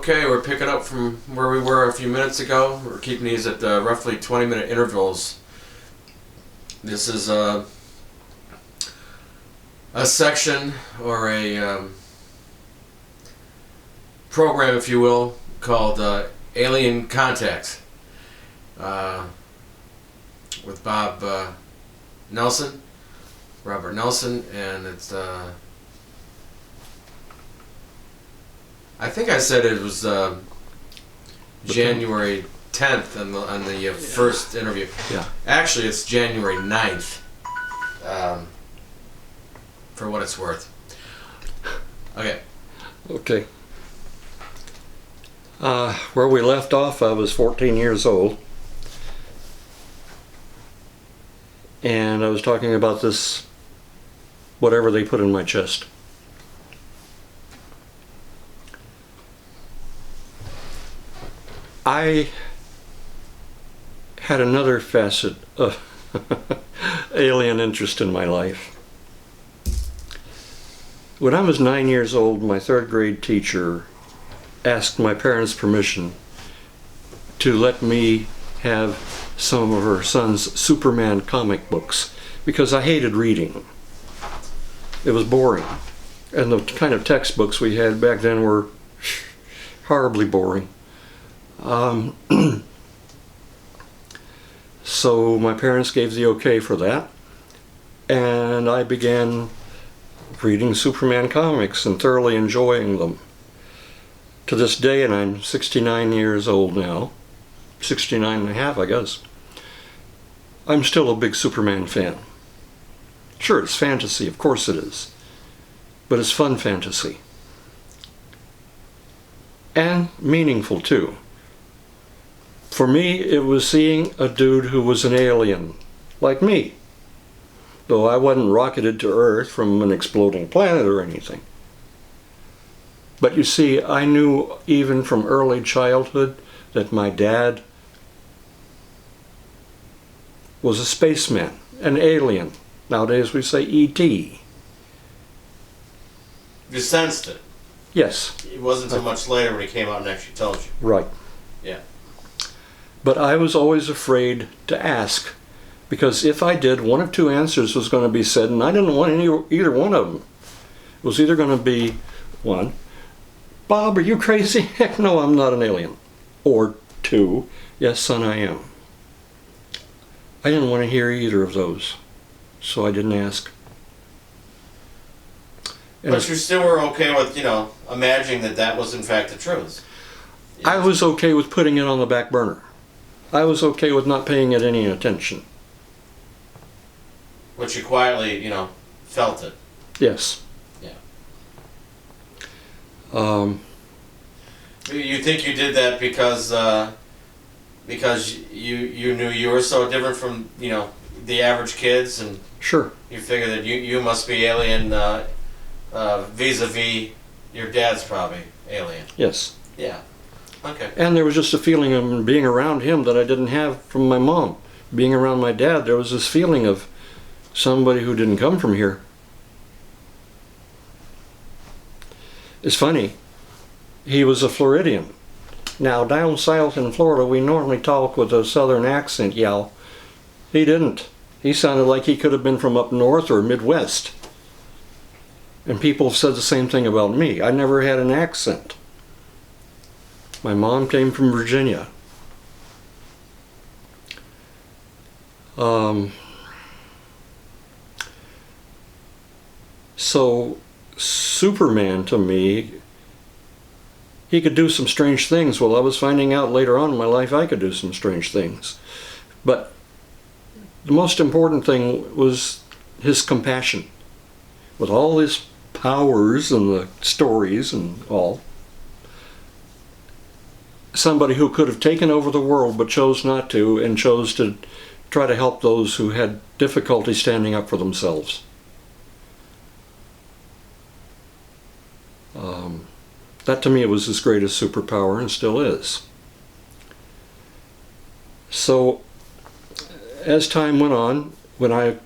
Okay, we're picking up from where we were a few minutes ago. We're keeping these at roughly 20-minute intervals. This is a section or a program, if you will, called Alien Contact with Bob Nelson, Robert Nelson, and it's I think I said it was January 10th on the first interview. Yeah. Actually, it's January 9th, for what it's worth. Okay. Okay. Where we left off, I was 14 years old. And I was talking about this, whatever they put in my chest. I had another facet of alien interest in my life. When I was 9 years old, my third grade teacher asked my parents' permission to let me have some of her son's Superman comic books because I hated reading. It was boring. And the kind of textbooks we had back then were horribly boring. So my parents gave the okay for that, and I began reading Superman comics and thoroughly enjoying them. To this day, and I'm 69 years old now, 69 and a half, I guess, I'm still a big Superman fan. Sure, it's fantasy, of course it is, but it's fun fantasy. And meaningful too. For me, it was seeing a dude who was an alien, like me. Though I wasn't rocketed to Earth from an exploding planet or anything. But you see, I knew even from early childhood that my dad was a spaceman, an alien. Nowadays we say E.T. You sensed it. Yes. It wasn't so much later when he came out and actually told you. Right. Yeah. But I was always afraid to ask, because if I did, one of two answers was going to be said, and I didn't want either one of them. It was either going to be, one, Bob, are you crazy? Heck no, I'm not an alien. Or two, yes, son, I am. I didn't want to hear either of those, so I didn't ask. And But you still were okay with, imagining that was in fact the truth. I was okay with putting it on the back burner. I was okay with not paying it any attention. But you quietly, felt it. Yes. Yeah. You think you did that because you knew you were so different from, the average kids, and Sure. you figure that you must be alien vis-a-vis your dad's probably alien. Yes. Yeah. Okay. And there was just a feeling of being around him that I didn't have from my mom. Being around my dad, there was this feeling of somebody who didn't come from here. It's funny, he was a Floridian. Now, down south in Florida, we normally talk with a southern accent, y'all. He didn't. He sounded like he could have been from up north or Midwest. And people have said the same thing about me. I never had an accent. My mom came from Virginia. So Superman, to me, he could do some strange things. Well, I was finding out later on in my life I could do some strange things. But the most important thing was his compassion. With all his powers and the stories and all, somebody who could have taken over the world but chose not to, and chose to try to help those who had difficulty standing up for themselves. That to me was his greatest superpower, and still is. So as time went on, when I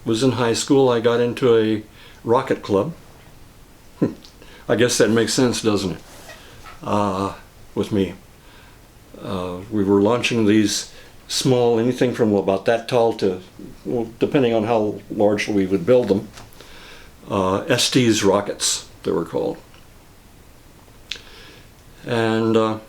was in high school, I got into a rocket club. I guess that makes sense, doesn't it? with me. We were launching these small, anything from about that tall to, well, depending on how large we would build them, Estes rockets, they were called. And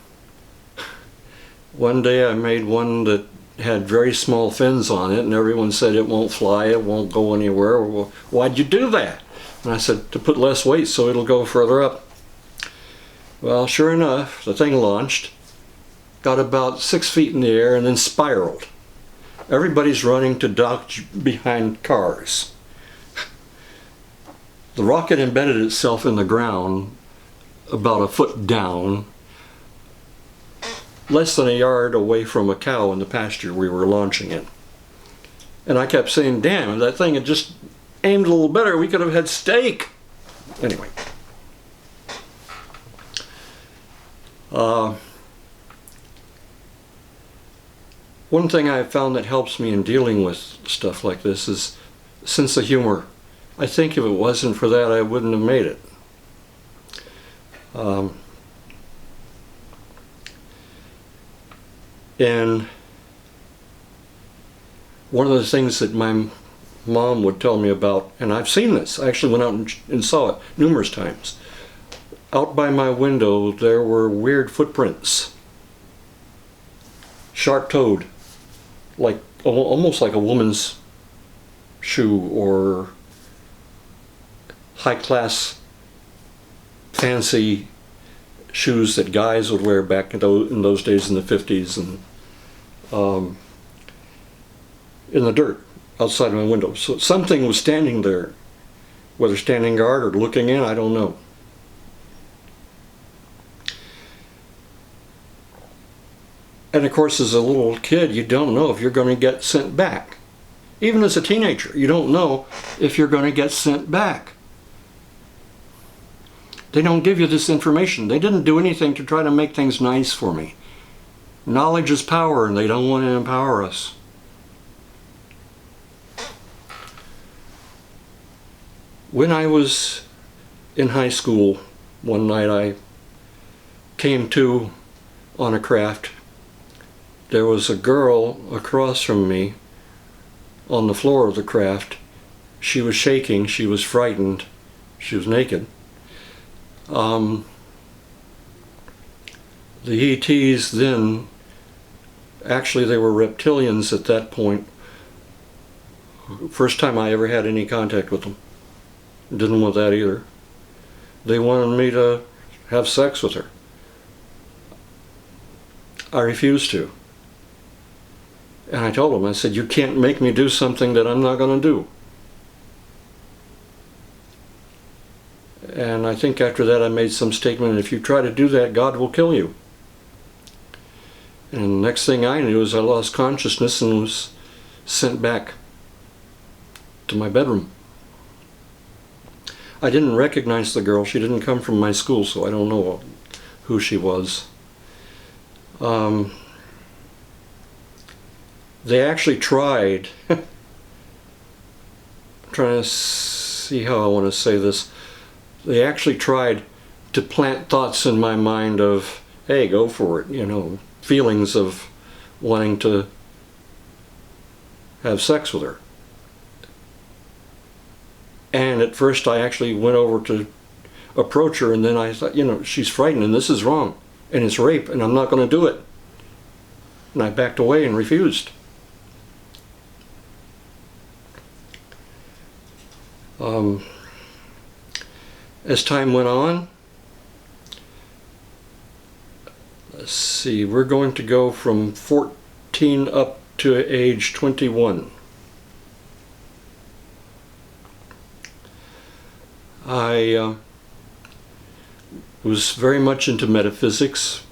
one day I made one that had very small fins on it, and everyone said it won't fly, it won't go anywhere. Well, why'd you do that? And I said, to put less weight so it'll go further up. Well, sure enough, the thing launched, got about 6 feet in the air, and then spiraled. Everybody's running to dodge behind cars. The rocket embedded itself in the ground about a foot down, less than a yard away from a cow in the pasture we were launching it. And I kept saying, damn, if that thing had just aimed a little better, we could have had steak. Anyway. One thing I've found that helps me in dealing with stuff like this is sense of humor. I think if it wasn't for that, I wouldn't have made it. And one of the things that my mom would tell me about, and I've seen this, I actually went out and saw it numerous times. Out by my window there were weird footprints, sharp-toed, like almost like a woman's shoe or high-class fancy shoes that guys would wear back in those days in the 50s, and in the dirt outside my window. So something was standing there, whether standing guard or looking in, I don't know. And of course, as a little kid, you don't know if you're going to get sent back. Even as a teenager, you don't know if you're going to get sent back. They don't give you this information. They didn't do anything to try to make things nice for me. Knowledge is power, and they don't want to empower us. When I was in high school, one night I came to on a craft. There was a girl across from me on the floor of the craft. She was shaking, she was frightened, she was naked. The ETs then, actually they were reptilians at that point. First time I ever had any contact with them. Didn't want that either. They wanted me to have sex with her. I refused to. And I told them, I said, you can't make me do something that I'm not going to do. And I think after that I made some statement, if you try to do that, God will kill you. And the next thing I knew is I lost consciousness and was sent back to my bedroom. I didn't recognize the girl. She didn't come from my school, so I don't know who she was. They actually tried, I'm trying to see how I want to say this, they actually tried to plant thoughts in my mind of, hey, go for it, you know, feelings of wanting to have sex with her. And at first I actually went over to approach her, and then I thought, you know, she's frightened and this is wrong and it's rape and I'm not going to do it. And I backed away and refused. As time went on, let's see, we're going to go from 14 up to age 21. I was very much into metaphysics.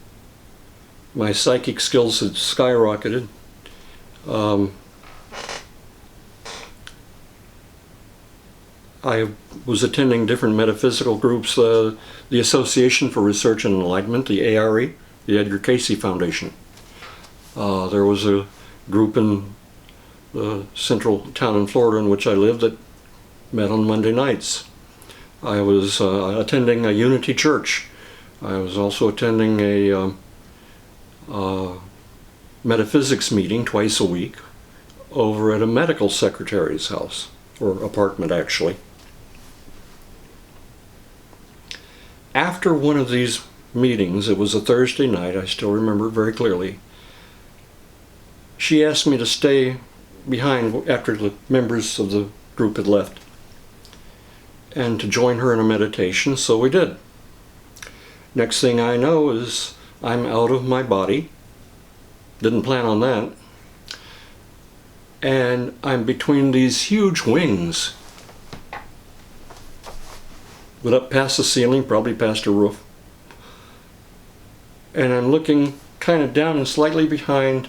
My psychic skills had skyrocketed. I was attending different metaphysical groups, the Association for Research and Enlightenment, the ARE, the Edgar Cayce Foundation. There was a group in the central town in Florida in which I lived that met on Monday nights. I was attending a Unity Church I was also attending a metaphysics meeting twice a week over at a medical secretary's house, or apartment actually. After one of these meetings, it was a Thursday night, I still remember it very clearly, she asked me to stay behind after the members of the group had left and to join her in a meditation, so we did. Next thing I know is I'm out of my body. Didn't plan on that. And I'm between these huge wings. Went up past the ceiling, probably past a roof. And I'm looking kind of down and slightly behind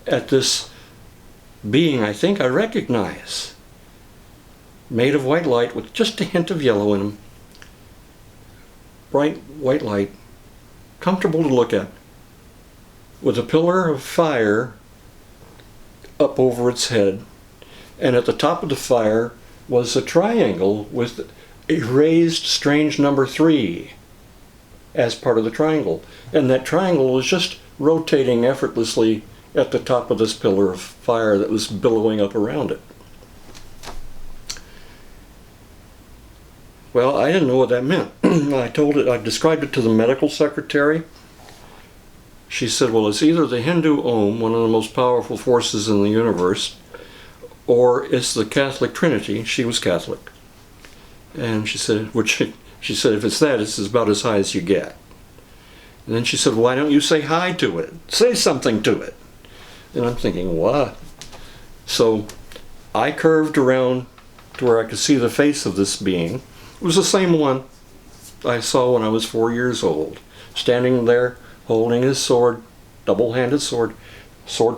at this being I think I recognize. Made of white light with just a hint of yellow in him. Bright white light, comfortable to look at, with a pillar of fire up over its head, and at the top of the fire was a triangle with a raised strange number 3 as part of the triangle, and that triangle was just rotating effortlessly at the top of this pillar of fire that was billowing up around it. Well, I didn't know what that meant. I described it to the medical secretary. She said, well, it's either the Hindu Om, one of the most powerful forces in the universe, or it's the Catholic Trinity. She was Catholic. And she said, she said, if it's that, it's about as high as you get. And then she said, why don't you say hi to it? Say something to it. And I'm thinking, what? So I curved around to where I could see the face of this being. It was the same one I saw when I was 4 years old, standing there holding his sword, double-handed sword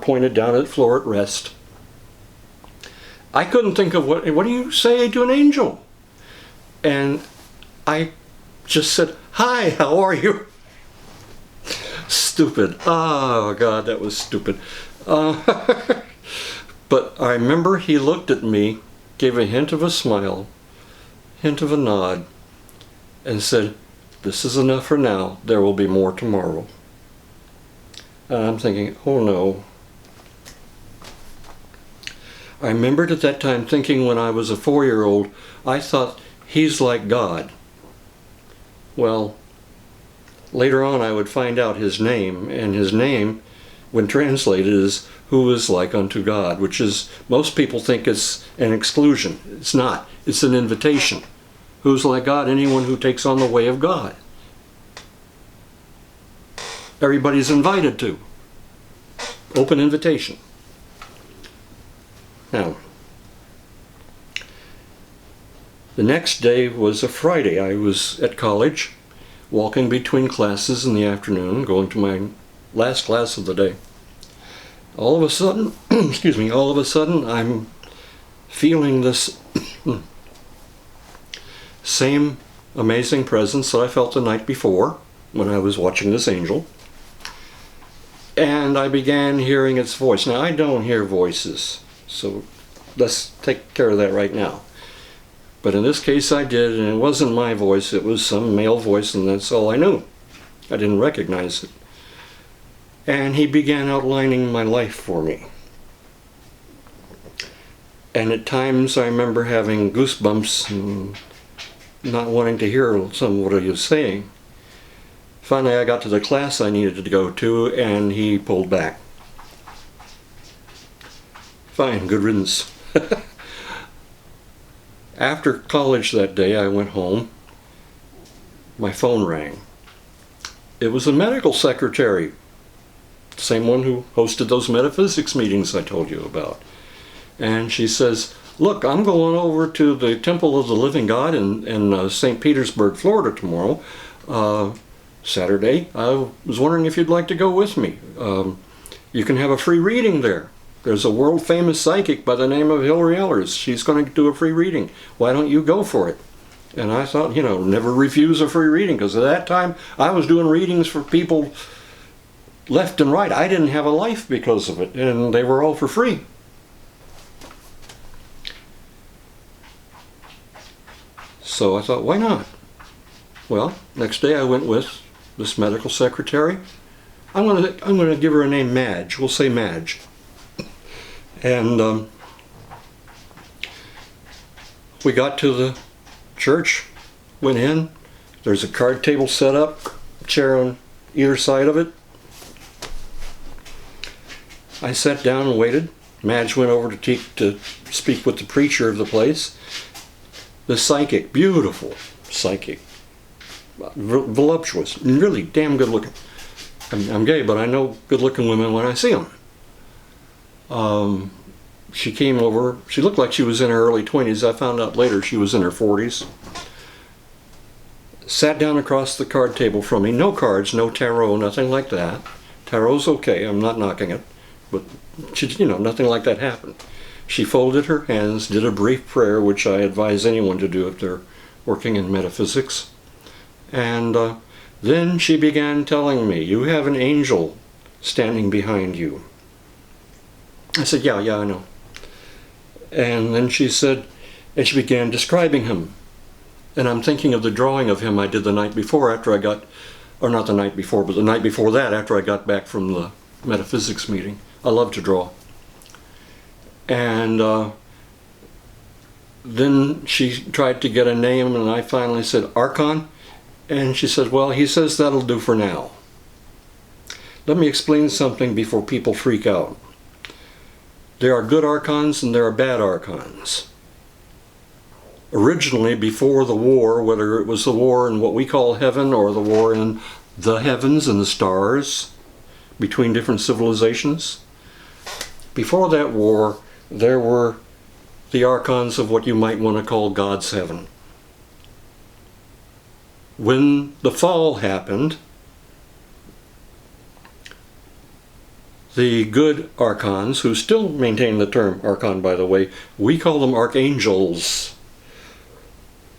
pointed down at the floor at rest. I couldn't think of what do you say to an angel? And I just said, hi, how are you? Stupid. Oh, God, that was stupid. But I remember he looked at me, gave a hint of a smile, hint of a nod, and said, this is enough for now. There will be more tomorrow. And I'm thinking, oh no. I remembered at that time thinking when I was a 4-year-old, I thought he's like God. Well, later on I would find out his name, and his name, when translated, is who is like unto God, which is, most people think it's an exclusion. It's not. It's an invitation. Who's like God? Anyone who takes on the way of God. Everybody's invited to. Open invitation. Now, the next day was a Friday. I was at college, walking between classes in the afternoon, going to my last class of the day. All of a sudden, all of a sudden, I'm feeling this same amazing presence that I felt the night before when I was watching this angel. And I began hearing its voice. Now, I don't hear voices, so let's take care of that right now. But in this case I did, and it wasn't my voice, it was some male voice, and that's all I knew. I didn't recognize it. And he began outlining my life for me. And at times I remember having goosebumps and not wanting to hear some of what he was saying. Finally I got to the class I needed to go to, and he pulled back. Fine, good riddance. After college that day, I went home. My phone rang. It was a medical secretary, the same one who hosted those metaphysics meetings I told you about. And she says, look, I'm going over to the Temple of the Living God in St. Petersburg, Florida tomorrow, Saturday. I was wondering if you'd like to go with me. You can have a free reading there. There's a world-famous psychic by the name of Hillary Ehlers. She's going to do a free reading. Why don't you go for it? And I thought, never refuse a free reading, because at that time I was doing readings for people left and right. I didn't have a life because of it, and they were all for free. So I thought, why not? Well, next day I went with this medical secretary. I'm gonna give her a name, Madge. We'll say Madge. And we got to the church, went in. There's a card table set up, chair on either side of it. I sat down and waited. Madge went over to speak with the preacher of the place. The psychic, beautiful psychic, voluptuous, really damn good looking. I'm gay, but I know good looking women when I see them. She came over, she looked like she was in her early 20s. I found out later she was in her 40s. Sat down across the card table from me. No cards, no tarot, nothing like that. Tarot's okay, I'm not knocking it. But, nothing like that happened. She folded her hands, did a brief prayer, which I advise anyone to do if they're working in metaphysics. And then she began telling me, you have an angel standing behind you. I said, yeah, I know. And then she said, and she began describing him. And I'm thinking of the drawing of him I did the night before after I got, or not the night before, but the night before that after I got back from the metaphysics meeting. I love to draw. And then she tried to get a name, and I finally said, Archon. And she said, well, he says that'll do for now. Let me explain something before people freak out. There are good archons and there are bad archons. Originally, before the war, whether it was the war in what we call heaven or the war in the heavens and the stars between different civilizations, before that war, there were the archons of what you might want to call God's heaven. When the fall happened, the good archons, who still maintain the term archon, by the way, we call them archangels.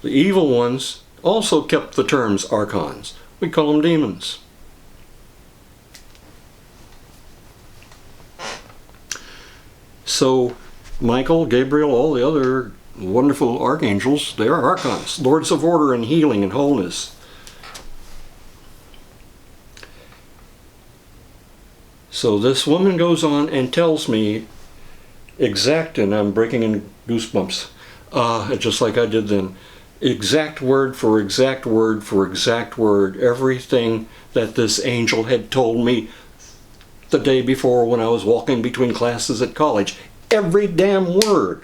The evil ones also kept the terms archons. We call them demons. So Michael, Gabriel, all the other wonderful archangels, they are archons, lords of order and healing and wholeness. So this woman goes on and tells me and I'm breaking in goosebumps, just like I did then, exact word for exact word for exact word, everything that this angel had told me the day before when I was walking between classes at college. Every damn word.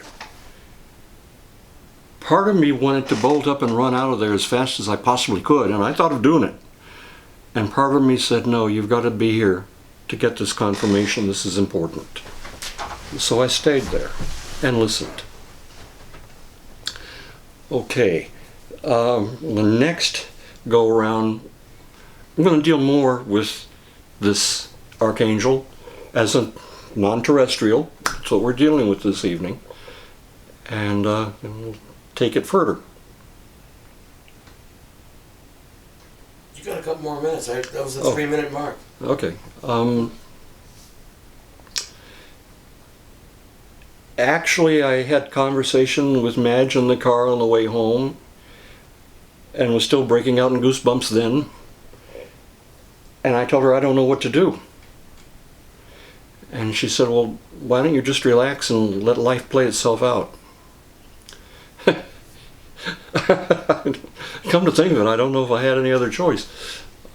Part of me wanted to bolt up and run out of there as fast as I possibly could, and I thought of doing it. And part of me said, no, you've got to be here to get this confirmation. This is important. So I stayed there and listened. Okay, the next go around, I'm going to deal more with this archangel as a non-terrestrial. That's what we're dealing with this evening. And we'll take it further. You got a couple more minutes. That was the 3-minute mark. Okay. Actually, I had conversation with Madge in the car on the way home and was still breaking out in goosebumps then. And I told her I don't know what to do. And she said, well, why don't you just relax and let life play itself out? Come to think of it, I don't know if I had any other choice.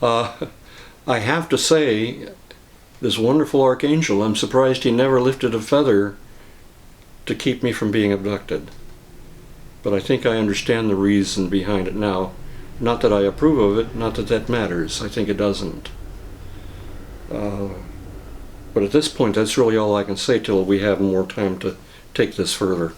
I have to say, this wonderful archangel, I'm surprised he never lifted a feather to keep me from being abducted. But I think I understand the reason behind it now. Not that I approve of it, not that that matters. I think it doesn't. But at this point, that's really all I can say till we have more time to take this further.